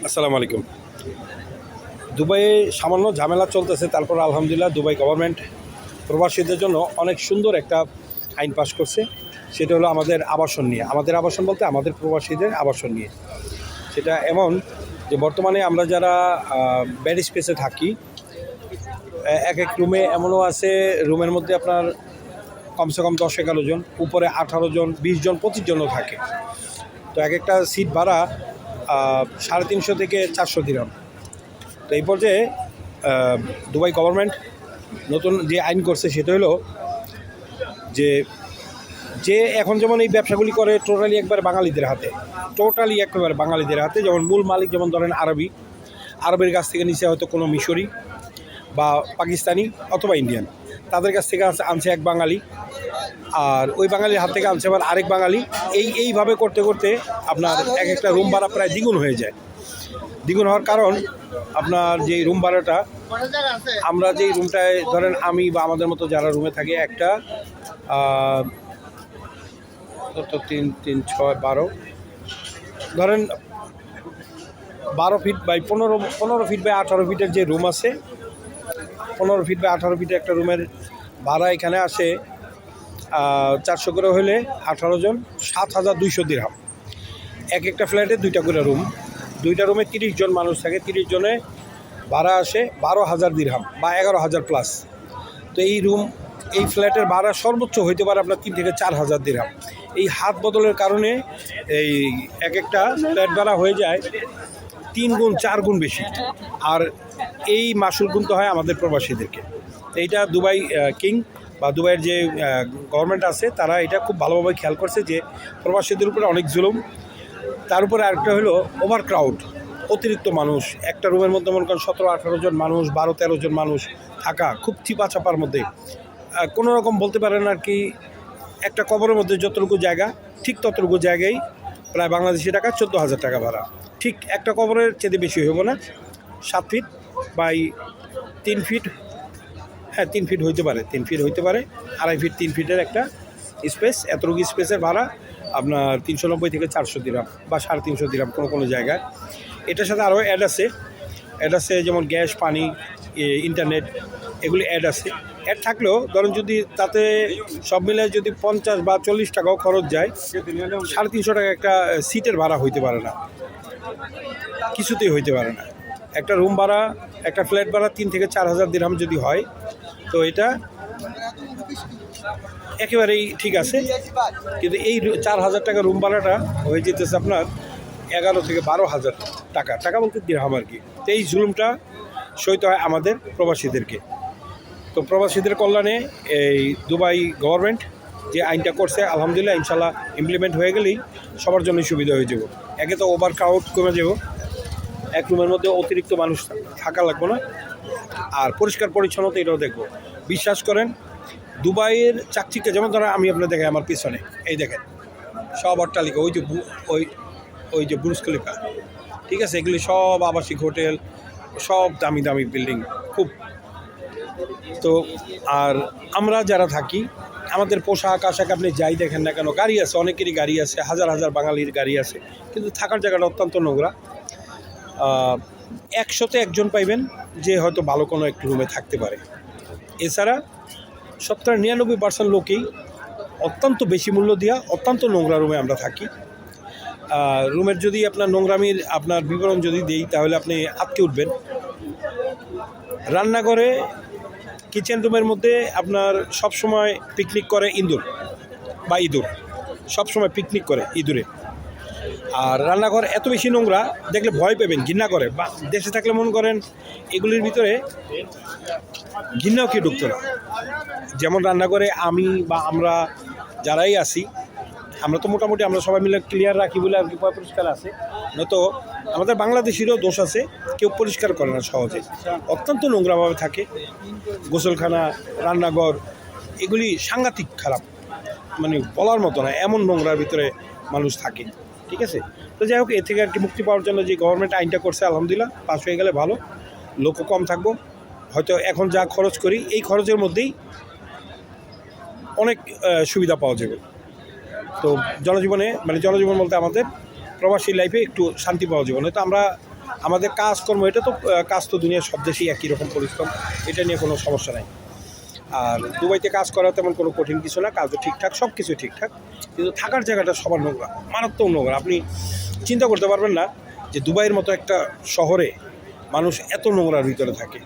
আসসালামু আলাইকুম। দুবাইয়ে সামান্য ঝামেলা চলতেছে, তারপর আলহামদুলিল্লাহ দুবাই গভর্নমেন্ট প্রবাসীদের জন্য অনেক সুন্দর একটা আইন পাশ করছে। সেটা হলো আমাদের আবাসন নিয়ে, আমাদের আবাসন বলতে আমাদের প্রবাসীদের আবাসন নিয়ে। সেটা এমন যে বর্তমানে আমরা যারা বেড স্পেসে থাকি, এক এক রুমে এমনও আছে রুমের মধ্যে আপনার কমসে কম 10-11 জন, উপরে 18 জন, 20 জন, 25 জনও থাকে। তো এক একটা সিট ভাড়া 350 থেকে 400 দিরহাম। তো এই পর্যায়ে দুবাই গভর্নমেন্ট নতুন যে আইন করছে সেটা হলো যে যে এখন যেমন এই ব্যবসাগুলি করে টোটালি একবারে বাঙালিদের হাতে, একেবারে বাঙালিদের হাতে। যেমন মূল মালিক যেমন ধরেন আরবের কাছ থেকে নিচে হয়তো কোনো মিশরি বা পাকিস্তানি অথবা ইন্ডিয়ান, তাদের কাছ থেকে আনছে এক বাঙালি, আর ওই বাঙালির হাত থেকে আনছে আবার আরেক বাঙালি। এইভাবে করতে করতে আপনার এক একটা রুম ভাড়া প্রায় দ্বিগুণ হয়ে যায়। দ্বিগুণ হওয়ার কারণ আপনার যে রুম ভাড়াটা, আমরা যেই রুমটায় ধরেন আমি বা আমাদের মতো যারা রুমে থাকে, একটা 3-3-6-12 ধরেন 12 ফিট বাই 15 ফিট বাই 18 ফিটের যে রুম আছে, 15 ফিট বাই 18 ফিটের একটা রুমের ভাড়া এখানে আসে 400 করে হলে 18 জন 7,200 দিরহাম। এক একটা ফ্ল্যাটে 2টা করে রুম, 2টা রুমে 30 জন মানুষ থাকে, 30 জনে ভাড়া আসে 12,000 দিরহাম বা 11,000 প্লাস। তো এই ফ্ল্যাটের ভাড়া সর্বোচ্চ হইতে পারে আপনার 3 থেকে 4,000 দিরহাম। এই হাত বদলের কারণে এই এক একটা ফ্ল্যাট ভাড়া হয়ে যায় 3 গুণ 4 গুণ বেশি, আর এই মাসুল গুনতে হয় আমাদের প্রবাসীদেরকে। এইটা দুবাই কিং বা দুবাইয়ের যে গভর্নমেন্ট আছে তারা এটা খুব ভালোভাবে খেয়াল করছে যে প্রবাসীদের উপরে অনেক জুলুম। তার উপরে আরেকটা হলো ওভারক্রাউড, অতিরিক্ত মানুষ। একটা রুমের মধ্যে মনে করেন 17-18 জন মানুষ, 12-13 জন মানুষ থাকা খুব চিপাচাপার মধ্যে। কোনো রকম বলতে পারেন আর কি, একটা কবরের মধ্যে যতটুকু জায়গা ঠিক ততটুকু জায়গায় প্রায় বাংলাদেশি টাকা 14,000 টাকা ভাড়া। ঠিক একটা কবরের চেয়ে বেশি হইব না, 7 ফিট বাই 3 ফিট, হ্যাঁ 3 ফিট হইতে পারে, 3 ফিট হইতে পারে, 2.5 ফিট 3 ফিটের একটা স্পেস। এতটুকু স্পেসের ভাড়া আপনার 390 থেকে 400 দিরহাম বা 350 দিরহাম কোনো জায়গায়। এটার সাথে আরও অ্যাড আছে যেমন গ্যাস, পানি, ইন্টারনেট, এগুলি অ্যাড আছে। অ্যাড থাকলেও ধরুন যদি তাতে সব মিলে যদি 50 বা 40 টাকাও খরচ যায়, 350 টাকা একটা সিটের ভাড়া হইতে পারে না, কিছুতেই হইতে পারে না। একটা রুম ভাড়া, একটা ফ্ল্যাট ভাড়া 3 থেকে 4,000 দিরহাম যদি হয়, তো এটা একেবারেই ঠিক আছে। কিন্তু এই 4,000 টাকা রুম ভাড়াটা হয়ে যেতেছে আপনার 11 থেকে 12,000 টাকা বলতে দিরহাম আর কি। তো এই জুলুমটা সইতে হয় আমাদের প্রবাসীদেরকে। তো প্রবাসীদের কল্যাণে এই দুবাই গভর্নমেন্ট যে আইনটা করছে, আলহামদুলিল্লাহ ইনশাল্লাহ ইমপ্লিমেন্ট হয়ে গেলেই সবার জন্যই সুবিধা হয়ে যাব। একে তো ওভার ক্রাউড কমে যাব, এক রুমের মধ্যে অতিরিক্ত মানুষ থাকা লাগবে না, আর পরিষ্কার পরিচ্ছন্নতা এটাও দেখবো। বিশ্বাস করেন দুবাইয়ের চাকচিকে, যেমন ধরেন আমি আপনার দেখেন আমার পিছনে, এই দেখেন সব অট্টালিকা, ওই যে বুর্জ খলিফা, ঠিক আছে, এগুলি সব আবাসিক হোটেল, সব দামি দামি বিল্ডিং খুব। তো আর আমরা যারা থাকি, আমাদের পোশাক আশাক আপনি যাই দেখেন না কেন, গাড়ি আছে, অনেকেরই গাড়ি আছে, হাজার হাজার বাঙালির গাড়ি আছে, কিন্তু থাকার জায়গাটা অত্যন্ত নোংরা। 100-তে 1 জন পাইবেন যে হয়তো ভালো কোনো একটু রুমে থাকতে পারে। এছাড়া 99% লোকেই অত্যন্ত বেশি মূল্য দিয়া অত্যন্ত নোংরা রুমে আমরা থাকি। রুমের যদি আপনার নোংরামির আপনার বিবরণ যদি দিই তাহলে আপনি আটকে উঠবেন। রান্নাঘরে, কিচেন রুমের মধ্যে আপনার সবসময় পিকনিক করে ইঁদুর, সবসময় পিকনিক করে ইঁদুরে। আর রান্নাঘর এত বেশি নোংরা দেখলে ভয় পাবেন, ঘৃণা করে। বা দেশে থাকলে মনে করেন এগুলির ভিতরে ঘৃণাও কি ঢুকতো না। যেমন রান্নাঘরে আমি বা আমরা যারাই আছি, আমরা তো মোটামুটি আমরা সবাই মিলে ক্লিয়ার রাখি বলে আর কি পরিষ্কার আছে, নয়তো আমাদের বাংলাদেশিরও দোষ আছে, কেউ পরিষ্কার করে না সহজে, অত্যন্ত নোংরাভাবে থাকে। গোসলখানা, রান্নাঘর এগুলি সাংঘাতিক খারাপ, মানে বলার মতো না, এমন নোংরার ভিতরে মানুষ থাকে, ঠিক আছে। তো যাই হোক, এ থেকে আর কি মুক্তি পাওয়ার জন্য যে গভর্নমেন্ট আইনটা করছে, আলহামদুলিল্লাহ পাস হয়ে গেলে ভালো, লোকও কম থাকবো। হয়তো এখন যা খরচ করি এই খরচের মধ্যেই অনেক সুবিধা পাওয়া যাবে। তো জনজীবন বলতে আমাদের প্রবাসী লাইফে একটু শান্তি পাওয়া যাবে। নয়তো আমরা আমাদের কাজকর্ম এটা তো কাজ তো দুনিয়ার সব দেশেই একই রকম পরিশ্রম, এটা নিয়ে কোনো সমস্যা নাই। আর দুবাইতে কাজ করা তেমন কোনো কঠিন কিছু না, কাজও ঠিকঠাক, সব কিছু ঠিকঠাক, কিন্তু থাকার জায়গাটা সবার নোংরা, মারাত্মক নোংরা। আপনি চিন্তা করতে পারবেন না যে দুবাইয়ের মতো একটা শহরে মানুষ এত নোংরার ভিতরে থাকে।